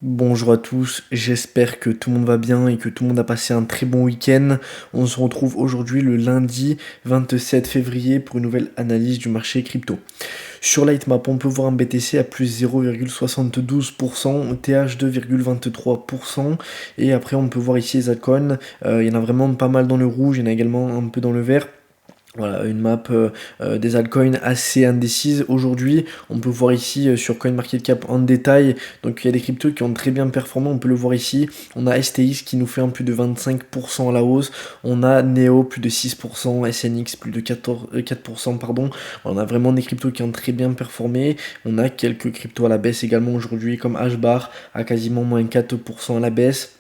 Bonjour à tous, j'espère que tout le monde va bien et que tout le monde a passé un très bon week-end. On se retrouve aujourd'hui le lundi 27 février pour une nouvelle analyse du marché crypto. Sur Lightmap, on peut voir un BTC à plus 0,72%, TH 2,23% et après on peut voir ici les altcoins. Il y en a vraiment pas mal dans le rouge, il y en a également un peu dans le vert. Voilà, une map des altcoins assez indécise aujourd'hui. On peut voir ici sur CoinMarketCap en détail. Donc il y a des cryptos qui ont très bien performé, on peut le voir ici. On a STX qui nous fait un plus de 25% à la hausse. On a Neo plus de 6%, SNX plus de 4%, pardon. On a vraiment des cryptos qui ont très bien performé. On a quelques cryptos à la baisse également aujourd'hui, comme HBAR à quasiment moins 4% à la baisse.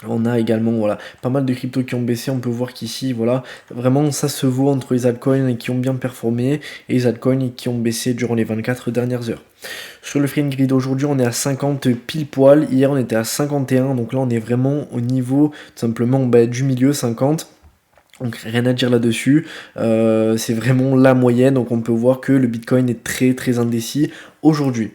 On a également voilà, pas mal de cryptos qui ont baissé, on peut voir qu'ici, voilà, vraiment ça se vaut entre les altcoins qui ont bien performé et les altcoins qui ont baissé durant les 24 dernières heures. Sur le free grid aujourd'hui, on est à 50 pile poil, hier on était à 51, donc là on est vraiment au niveau tout simplement du milieu 50. Donc rien à dire là-dessus, c'est vraiment la moyenne, donc on peut voir que le Bitcoin est très très indécis aujourd'hui.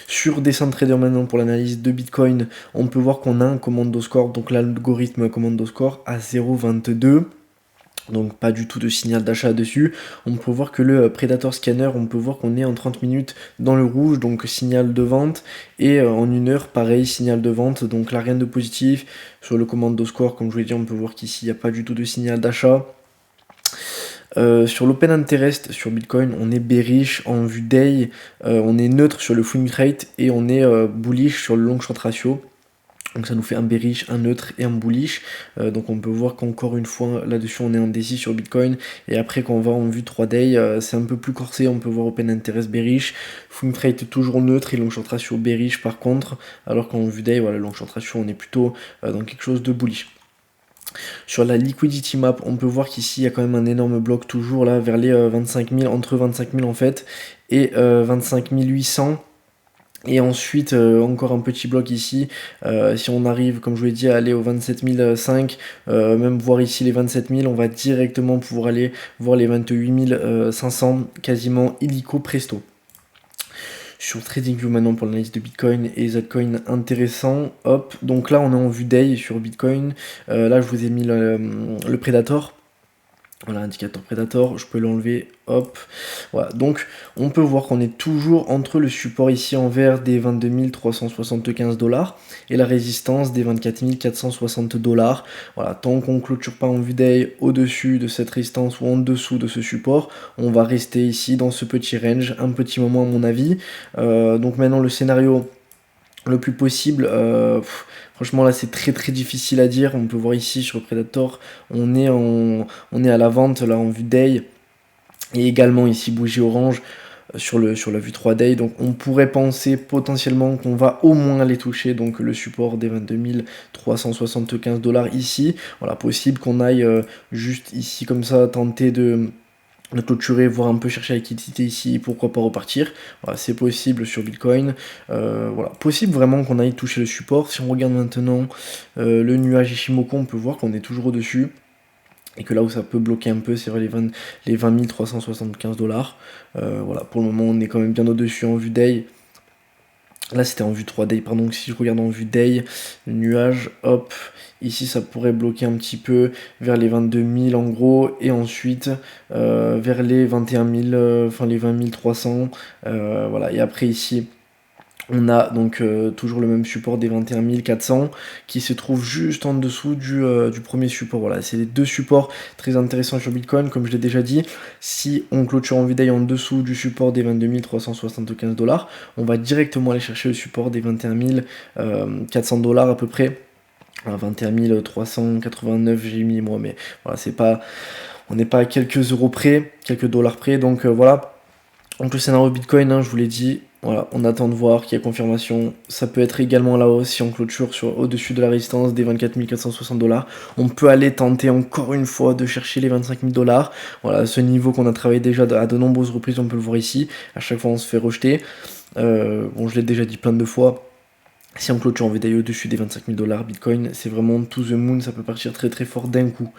Sur Decentrader maintenant pour l'analyse de Bitcoin, on peut voir qu'on a un commando score, donc l'algorithme commando score à 0,22. Donc pas du tout de signal d'achat dessus. On peut voir que le Predator Scanner, on peut voir qu'on est en 30 minutes dans le rouge, donc signal de vente. Et en une heure, pareil, signal de vente. Donc là, rien de positif. Sur le commando score, comme je vous l'ai dit, on peut voir qu'ici, il n'y a pas du tout de signal d'achat. Sur l'open interest sur Bitcoin, on est bearish en vue day, on est neutre sur le swing rate et on est bullish sur le long short ratio. Donc ça nous fait un bearish, un neutre et un bullish. Donc on peut voir qu'encore une fois là-dessus on est indécis sur Bitcoin. Et après quand on va en vue 3 day, c'est un peu plus corsé. On peut voir open interest bearish, swing trade toujours neutre et long short ratio bearish par contre. Alors qu'en vue day, voilà, long short ratio on est plutôt dans quelque chose de bullish. Sur la liquidity map, on peut voir qu'ici il y a quand même un énorme bloc toujours là vers les 25 000, entre 25 000 en fait et 25 800. Et ensuite, encore un petit bloc ici. Si on arrive, comme je vous l'ai dit, à aller aux 27 005, même voir ici les 27 000, on va directement pouvoir aller voir les 28 500, quasiment illico presto. Sur TradingView maintenant pour l'analyse de Bitcoin et les altcoins intéressants. Hop, donc là on est en vue day sur Bitcoin. Là je vous ai mis le Predator. Voilà, indicateur Predator, je peux l'enlever, hop. Voilà, donc on peut voir qu'on est toujours entre le support ici en vert des 22 375 $ et la résistance des 24 460 $. Voilà, tant qu'on ne clôture pas en vue day au-dessus de cette résistance ou en dessous de ce support, on va rester ici dans ce petit range, un petit moment à mon avis. Donc maintenant le scénario le plus possible. Franchement là c'est très très difficile à dire. On peut voir ici sur le Predator, on est à la vente là en vue day. Et également ici bougie orange sur la vue 3 day. Donc on pourrait penser potentiellement qu'on va au moins aller toucher donc le support des 22 375 $ ici. Voilà, possible qu'on aille juste ici comme ça tenter de clôturer, voire un peu chercher la liquidité ici, pourquoi pas repartir. Voilà, c'est possible sur Bitcoin. Voilà, possible vraiment qu'on aille toucher le support. Si on regarde maintenant le nuage Ishimoku, on peut voir qu'on est toujours au-dessus. Et que là où ça peut bloquer un peu, c'est vrai, les 20 375 $. Voilà, pour le moment, on est quand même bien au-dessus en vue day. Là, c'était en vue 3 day, pardon. Si je regarde en vue day, le nuage, hop, ici, ça pourrait bloquer un petit peu vers les 22 000 en gros, et ensuite vers les 21 000, enfin les 20 300. Voilà, et après ici, on a donc toujours le même support des 21 400 qui se trouve juste en dessous du premier support. Voilà, c'est les deux supports très intéressants sur Bitcoin, comme je l'ai déjà dit. Si on clôture en vue day en dessous du support des 22 375 $, on va directement aller chercher le support des 21 400 $ à peu près. 21 389 j'ai mis moi, mais voilà, c'est pas, on n'est pas à quelques euros près, quelques dollars près, donc voilà. Donc le scénario Bitcoin, hein, je vous l'ai dit, voilà, on attend de voir qu'il y a confirmation. Ça peut être également à la hausse si on clôture au-dessus de la résistance des 24 460 $. On peut aller tenter encore une fois de chercher les 25 000 $. Voilà, ce niveau qu'on a travaillé déjà à de nombreuses reprises, on peut le voir ici. À chaque fois, on se fait rejeter. Bon, je l'ai déjà dit plein de fois. Si on clôture en VDI au-dessus des 25 000 $, Bitcoin, c'est vraiment to the moon, ça peut partir très très fort d'un coup.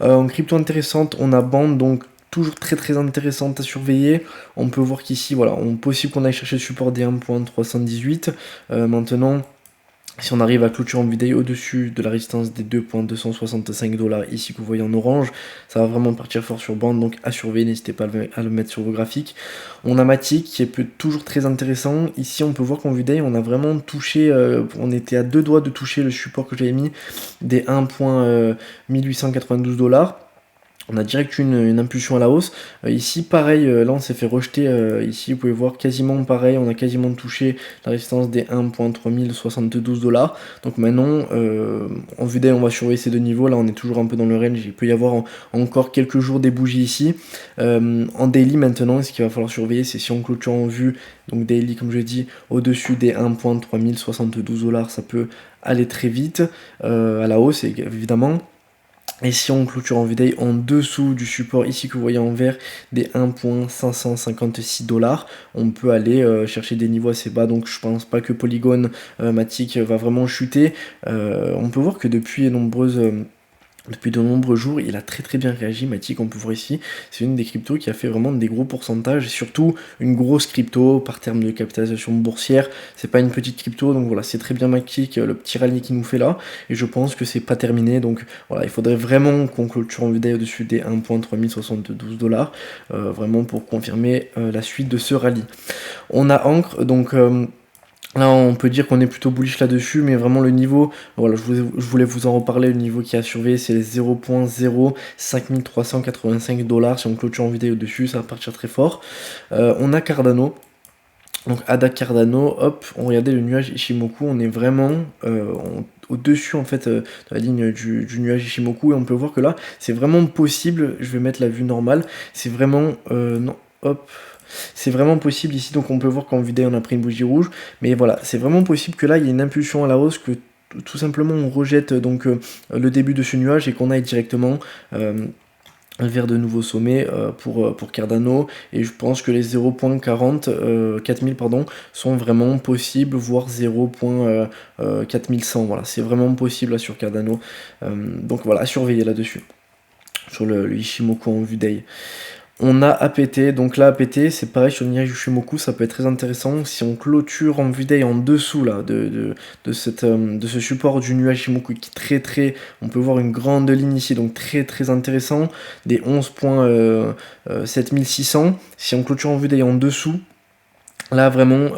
En crypto intéressante, on a Band, donc toujours très très intéressante à surveiller. On peut voir qu'ici, voilà, on possible qu'on aille chercher le support des 1.318. Maintenant, Si on arrive à clôture en vue d'œil au-dessus de la résistance des 2,265 $ ici que vous voyez en orange, ça va vraiment partir fort sur bande, donc à surveiller, n'hésitez pas à le mettre sur vos graphiques. On a Matic qui est toujours très intéressant. Ici on peut voir qu'en vue d'œil on a vraiment touché, on était à 2 doigts de toucher le support que j'avais mis des 1,1892 $. On a direct une impulsion à la hausse. Ici, pareil, là on s'est fait rejeter. Ici, vous pouvez voir quasiment pareil. On a quasiment touché la résistance des 1,3072 $. Donc maintenant, en vue d'œil, on va surveiller ces deux niveaux. Là, on est toujours un peu dans le range. Il peut y avoir encore quelques jours des bougies ici. En daily maintenant, ce qu'il va falloir surveiller, c'est si on clôture en vue, donc daily, comme je dis, au-dessus des 1,3072 $, ça peut aller très vite à la hausse, évidemment. Et si on clôture en vue d'œil en dessous du support ici que vous voyez en vert des 1,556 $, on peut aller chercher des niveaux assez bas. Donc je pense pas que Polygon Matic va vraiment chuter. On peut voir que depuis de nombreux jours, il a très bien réagi. Matic, on peut voir ici, c'est une des cryptos qui a fait vraiment des gros pourcentages, et surtout une grosse crypto par terme de capitalisation boursière. C'est pas une petite crypto, donc voilà, c'est très bien Matic, le petit rallye qu'il nous fait là, et je pense que c'est pas terminé. Donc voilà, il faudrait vraiment qu'on clôture en vue d'œil au-dessus des 1,3072 $, vraiment pour confirmer la suite de ce rallye. On a Ancre, donc là, on peut dire qu'on est plutôt bullish là-dessus, mais vraiment le niveau, voilà, je voulais vous en reparler, le niveau qui a surveillé, c'est les 0,05385 $. Si on clôture en vidéo dessus, ça va partir très fort. On a Cardano. Donc ADA Cardano, hop, on regardait le nuage Ichimoku, on est vraiment au-dessus en fait de la ligne du nuage Ichimoku, et on peut voir que là, c'est vraiment possible, je vais mettre la vue normale, c'est vraiment, non, hop, c'est vraiment possible ici. Donc on peut voir qu'en vue d'œil on a pris une bougie rouge, mais voilà, c'est vraiment possible que là il y ait une impulsion à la hausse, que tout simplement on rejette donc le début de ce nuage et qu'on aille directement vers de nouveaux sommets pour Cardano, et je pense que les 0.40 pardon sont vraiment possibles, voire 0.4100, voilà, c'est vraiment possible là sur Cardano, donc voilà, à surveiller là-dessus sur le Ichimoku en vue d'œil. On a APT, donc là APT c'est pareil sur le nuage Ichimoku, ça peut être très intéressant. Si on clôture en vue d'œil en dessous là de ce support du nuage Ichimoku qui est très, on peut voir une grande ligne ici, donc très intéressant, des 11.7600. Si on clôture en vue d'œil en dessous, là vraiment,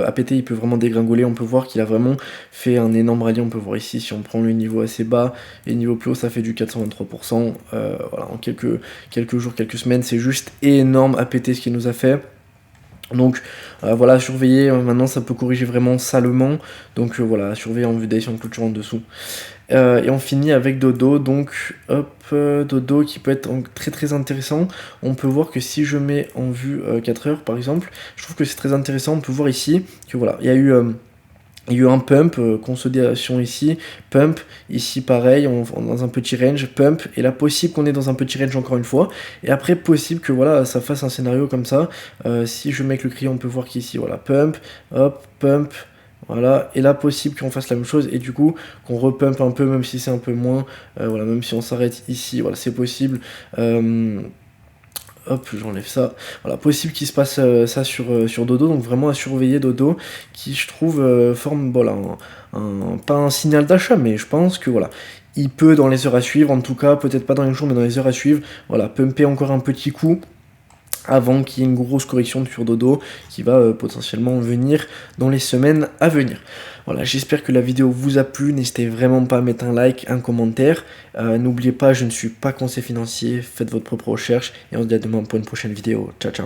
APT il peut vraiment dégringoler. On peut voir qu'il a vraiment fait un énorme rallye. On peut voir ici, si on prend le niveau assez bas et le niveau plus haut, ça fait du 423%. Voilà, en quelques jours, quelques semaines, c'est juste énorme APT ce qu'il nous a fait. Donc voilà, à surveiller. Maintenant ça peut corriger vraiment salement, donc voilà, à surveiller en vue d'œil si on clôture en dessous. Et on finit avec Dodo, donc hop, Dodo qui peut être très intéressant. On peut voir que si je mets en vue 4 heures par exemple, je trouve que c'est très intéressant. On peut voir ici que voilà, il y a eu un pump, consolidation ici, pump, ici pareil, dans un petit range, pump, et là possible qu'on est dans un petit range encore une fois, et après possible que voilà, ça fasse un scénario comme ça. Si je mets avec le crayon, on peut voir qu'ici, voilà, pump, hop, pump, voilà, et là possible qu'on fasse la même chose, et du coup qu'on repump un peu, même si c'est un peu moins, voilà, même si on s'arrête ici, voilà, c'est possible. Hop, j'enlève ça. Voilà, possible qu'il se passe ça sur Dodo, donc vraiment à surveiller Dodo, qui je trouve forme, voilà, pas un signal d'achat, mais je pense que voilà, il peut dans les heures à suivre, en tout cas, peut-être pas dans les jours, mais dans les heures à suivre, voilà, pumper encore un petit coup, avant qu'il y ait une grosse correction sur Dodo qui va potentiellement venir dans les semaines à venir. Voilà, j'espère que la vidéo vous a plu, n'hésitez vraiment pas à mettre un like, un commentaire, n'oubliez pas, je ne suis pas conseiller financier, faites votre propre recherche, et on se dit à demain pour une prochaine vidéo, ciao.